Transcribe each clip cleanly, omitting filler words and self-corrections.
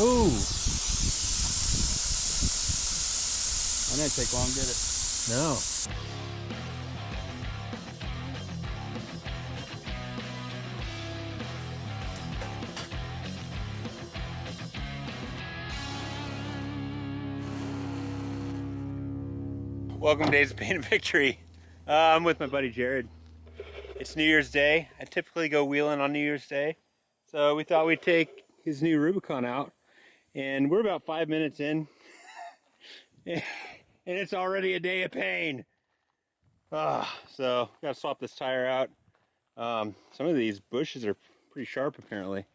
Ooh. That didn't take long, did it? No. Welcome to Days of Pain and Victory. I'm with my buddy Jerrod. It's New Year's Day. I typically go wheeling on New Year's Day. So we thought we'd take his new Rubicon out. And we're about 5 minutes in. And it's already a day of pain. So gotta swap this tire out. Some of these bushes are pretty sharp apparently.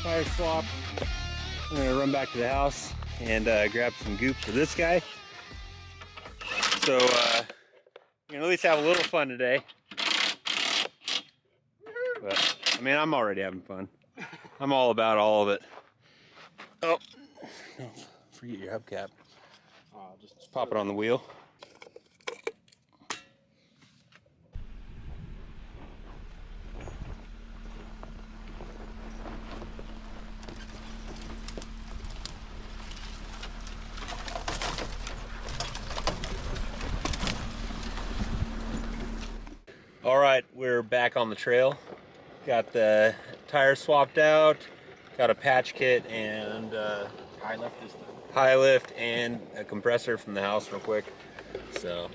Tire swap. I'm gonna run back to the house and grab some goop for this guy. So you know, at least have a little fun today. But I mean, I'm already having fun. I'm all about all of it. Oh, no, forget your hubcap. Just pop it on the wheel. All right, we're back on the trail. Got the tires swapped out, got a patch kit and high lift and a compressor from the house real quick. So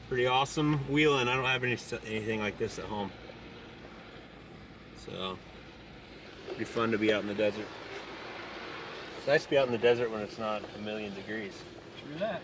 pretty awesome. Wheeling, I don't have anything like this at home. So pretty fun to be out in the desert. It's nice to be out in the desert when it's not a million degrees. True that.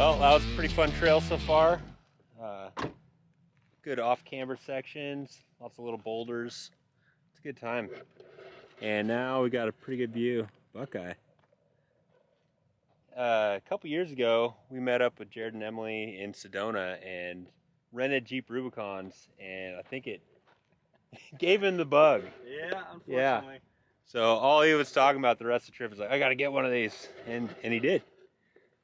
Well, that was a pretty fun trail so far. Good off-camber sections, lots of little boulders. It's a good time. And now we got a pretty good view. Buckeye. A couple years ago, we met up with Jerrod and Emily in Sedona and rented Jeep Rubicons, and I think it gave him the bug. Yeah, unfortunately. Yeah. So all he was talking about the rest of the trip was like, I gotta get one of these, and he did.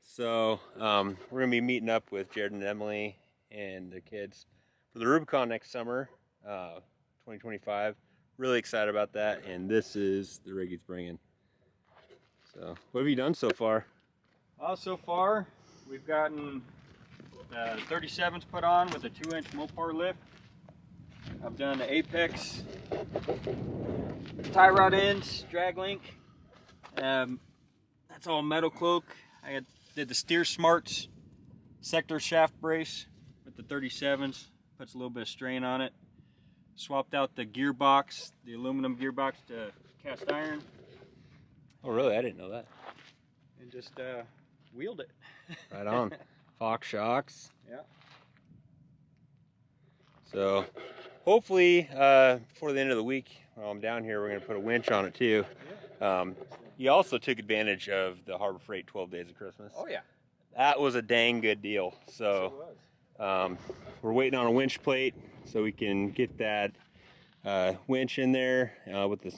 So we're gonna be meeting up with Jerrod and Emily and the kids for the Rubicon next summer, 2025. Really excited about that, and this is the rig he's bringing. So what have you done so far? So far, we've gotten the 37s put on with a 2-inch mopar lift. I've done the Apex tie rod ends, drag link. That's all metal cloak. I did the Steer Smarts sector shaft brace with the 37s. Puts a little bit of strain on it. Swapped out the gearbox, the aluminum gearbox, to cast iron. Oh really? I didn't know that. And just wheeled it. Right on. Fox shocks. Yeah. So hopefully before the end of the week, while I'm down here, we're going to put a winch on it too. You also took advantage of the Harbor Freight 12 Days of Christmas. Oh yeah. That was a dang good deal. So we're waiting on a winch plate so we can get that winch in there with the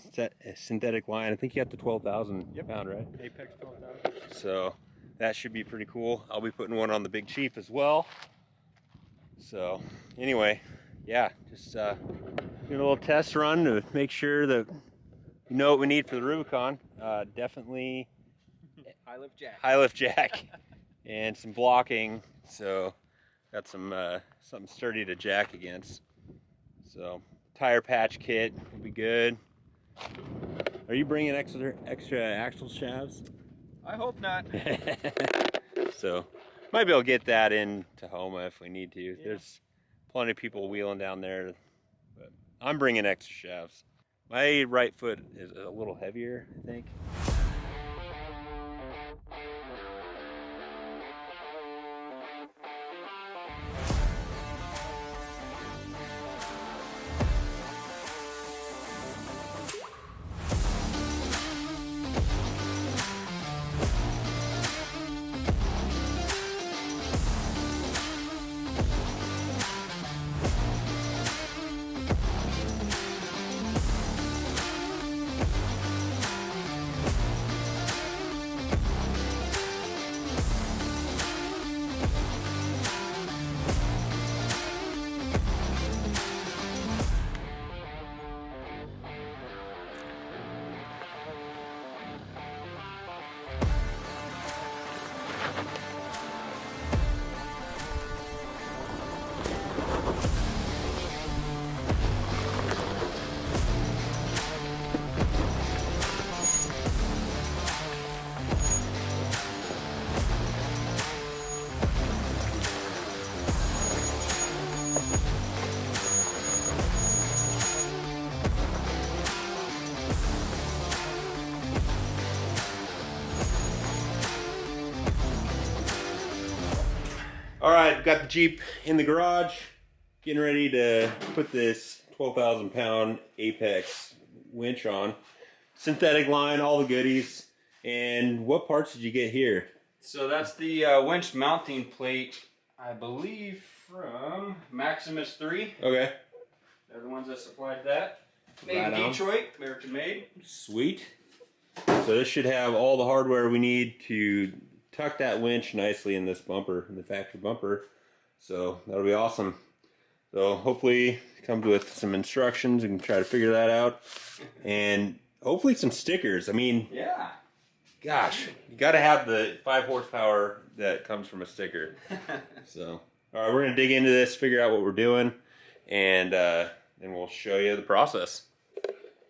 synthetic line. I think you got the 12,000 pound, right? Apex 12,000. So that should be pretty cool. I'll be putting one on the Big Chief as well. So anyway, yeah, just doing a little test run to make sure that you know what we need for the Rubicon. Definitely high lift jack and some blocking. So got some something sturdy to jack against. So tire patch kit will be good. Are you bringing extra axle shafts? I hope not. So might be able to get that in Tahoma if we need to. Yeah. There's plenty of people wheeling down there, but I'm bringing extra shafts. My right foot is a little heavier, I think. All right, got the Jeep in the garage, getting ready to put this 12,000 pound Apex winch on. Synthetic line, all the goodies. And what parts did you get here? So that's the winch mounting plate, I believe from Maximus 3. Okay. They're the ones that supplied that. Made Right in on. Detroit, American made. Sweet. So this should have all the hardware we need to tuck that winch nicely in this bumper, in the factory bumper. So that'll be awesome. So hopefully it comes with some instructions and try to figure that out. And hopefully some stickers. I mean, Yeah. gosh, you got to have the 5 horsepower that comes from a sticker. So, all right, we're going to dig into this, figure out what we're doing, and then we'll show you the process.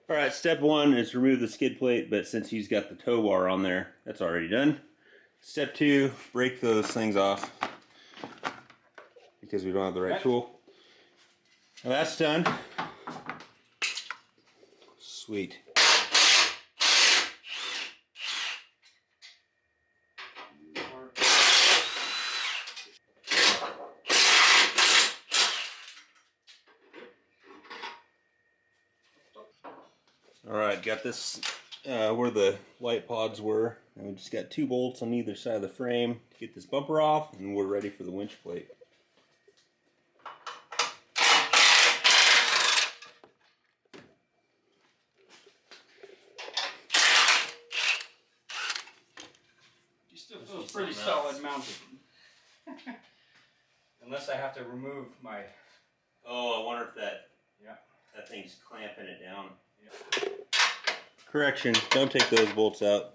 All right, step 1 is remove the skid plate, but since he's got the tow bar on there, that's already done. Step 2, break those things off because we don't have the right tool. Now that's done. Sweet. Alright, got this where the light pods were. And we just got 2 bolts on either side of the frame to get this bumper off, and we're ready for the winch plate. Still feels pretty solid mounted. Unless I have to remove my... Oh, I wonder if that thing's clamping it down. Yeah. Correction, don't take those bolts out.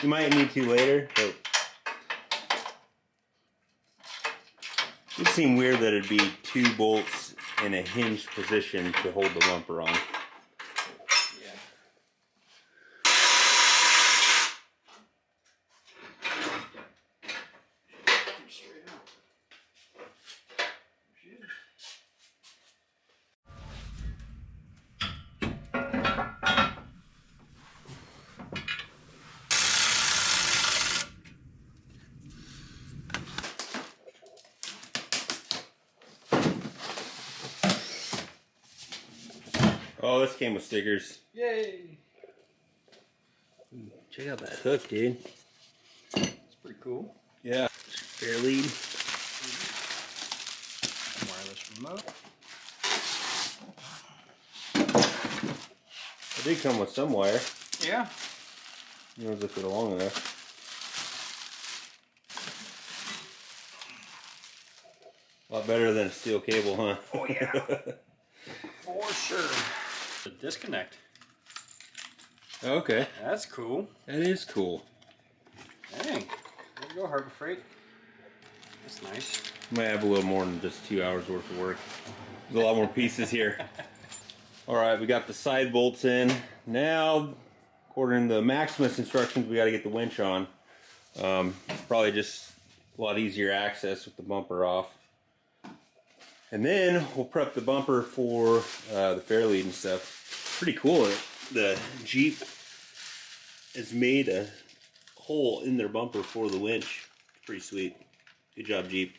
You might need to later, but it would seem weird that it'd be 2 bolts in a hinged position to hold the bumper on. Oh, this came with stickers. Yay! Check out that hook, dude. It's pretty cool. Yeah. Fair lead. Wireless remote. It did come with some wire. Yeah. You know, if it's long enough. A lot better than a steel cable, huh? Oh yeah. For sure. The disconnect. Okay. That's cool. That is cool. Dang. There you go, Harbor Freight. That's nice. Might have a little more than just 2 hours worth of work. There's a lot more pieces here. Alright, we got the side bolts in. Now, according to the Maximus instructions, we got to get the winch on. Probably just a lot easier access with the bumper off. And then we'll prep the bumper for the fair lead and stuff. Pretty cool. The Jeep has made a hole in their bumper for the winch. Pretty sweet. Good job, Jeep.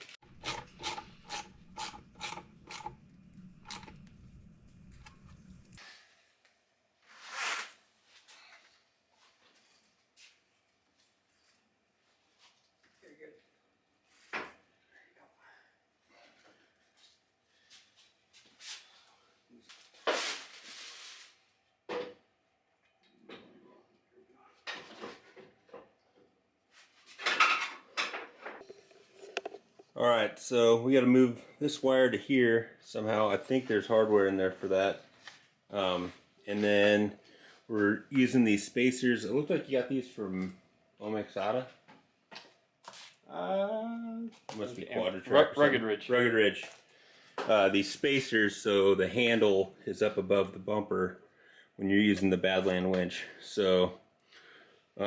Alright, so we got to move this wire to here somehow. I think there's hardware in there for that. And then we're using these spacers. It looked like you got these from Omexada. Must be Quadra-Track. Rugged Ridge. Rugged Ridge. These spacers so the handle is up above the bumper when you're using the Badland winch. So, you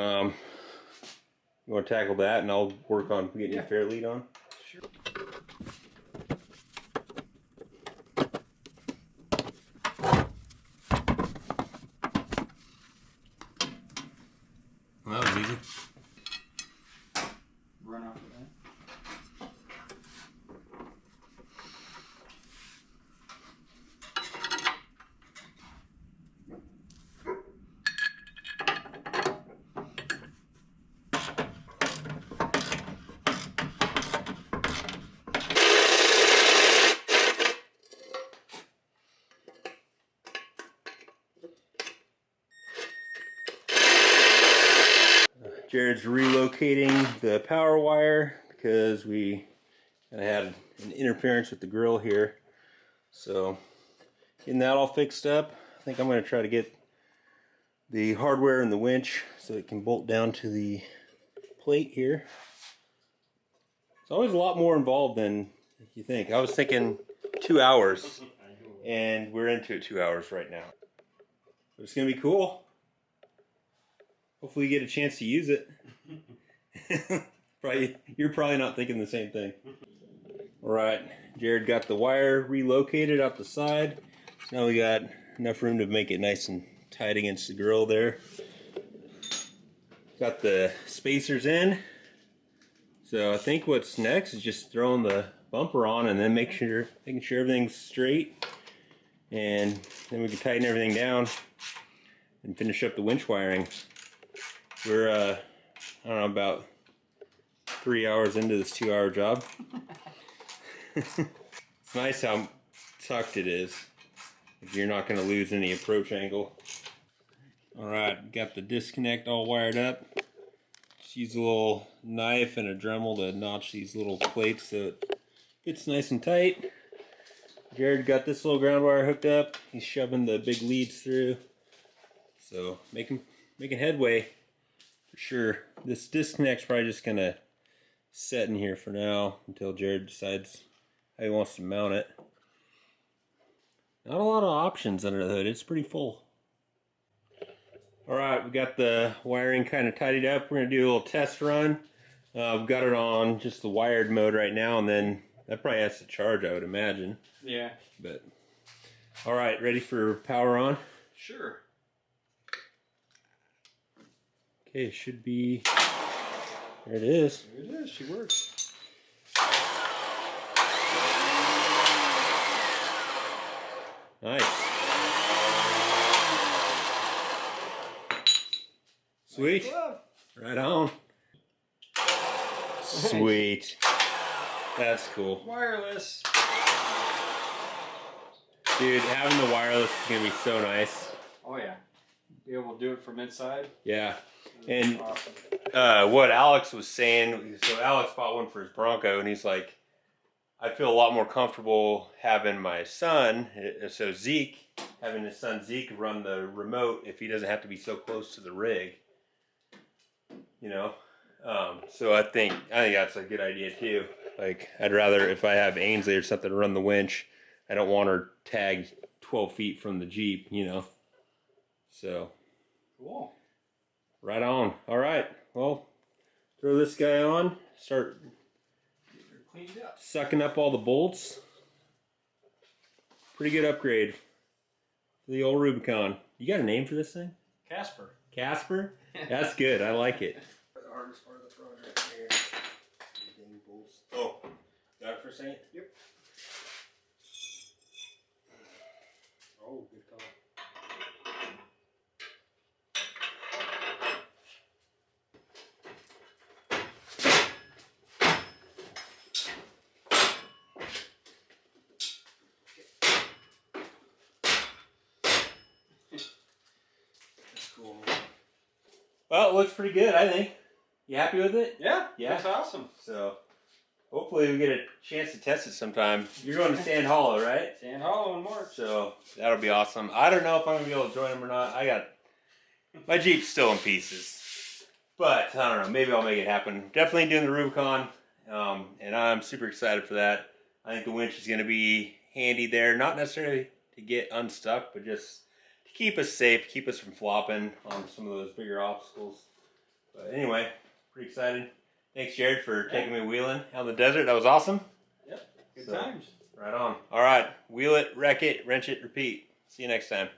want to tackle that and I'll work on getting your fair lead on? Sure. Well, that was easy. Run off of that. Jerrod's relocating the power wire because we kind of had an interference with the grill here. So getting that all fixed up. I think I'm going to try to get the hardware in the winch so it can bolt down to the plate here. It's always a lot more involved than you think. I was thinking 2 hours and we're into 2 hours right now. But it's going to be cool. Hopefully you get a chance to use it. You're probably not thinking the same thing. Alright, Jerrod got the wire relocated out the side. So now we got enough room to make it nice and tight against the grill there. Got the spacers in. So I think what's next is just throwing the bumper on and then making sure everything's straight. and then we can tighten everything down and finish up the winch wiring. We're I don't know, about 3 hours into this 2-hour job. It's nice how tucked it is. You're not going to lose any approach angle. Alright, got the disconnect all wired up. Just use a little knife and a Dremel to notch these little plates so it fits nice and tight. Jerrod got this little ground wire hooked up. He's shoving the big leads through. So making headway for sure. This disconnect's probably just going to set in here for now until Jerrod decides how he wants to mount it. Not a lot of options under the hood. It's pretty full. Alright, we got the wiring kind of tidied up. We're going to do a little test run. We've got it on just the wired mode right now, and then that probably has to charge, I would imagine. Yeah. But alright, ready for power on? Sure. Okay, it should be... There it is. There it is. She works. Nice. Sweet. Right on. Sweet. That's cool. Wireless. Dude, having the wireless is going to be so nice. Oh yeah. Be able to do it from inside. Yeah. And awesome. what Alex was saying, so Alex bought one for his Bronco, and he's like, I feel a lot more comfortable having my son, so Zeke, having his son Zeke run the remote if he doesn't have to be so close to the rig. You know? So I think that's a good idea too. Like, I'd rather, if I have Ainsley or something to run the winch, I don't want her tagged 12 feet from the Jeep, you know? So. Cool. Right on. All right. Well, throw this guy on. Start Cleaned up. sucking up all the bolts. Pretty good upgrade for the old Rubicon. You got a name for this thing? Casper. Casper? That's good. I like it. The hardest part of the project here. Oh, got it for a second? Yep. Oh, good call. Cool. Well, it looks pretty good, I think. You happy with it? Yeah, Yeah. that's awesome. So, hopefully we get a chance to test it sometime. You're going to Sand Hollow, right? Sand Hollow in March. So, that'll be awesome. I don't know if I'm going to be able to join them or not. My Jeep's still in pieces. But, I don't know, maybe I'll make it happen. Definitely doing the Rubicon, and I'm super excited for that. I think the winch is going to be handy there. Not necessarily to get unstuck, but just to keep us safe, keep us from flopping on some of those bigger obstacles. But anyway, pretty excited. Thanks, Jerrod, for taking me wheeling out in the desert. That was awesome. Yep, good times. Right on. All right, wheel it, wreck it, wrench it, repeat. See you next time.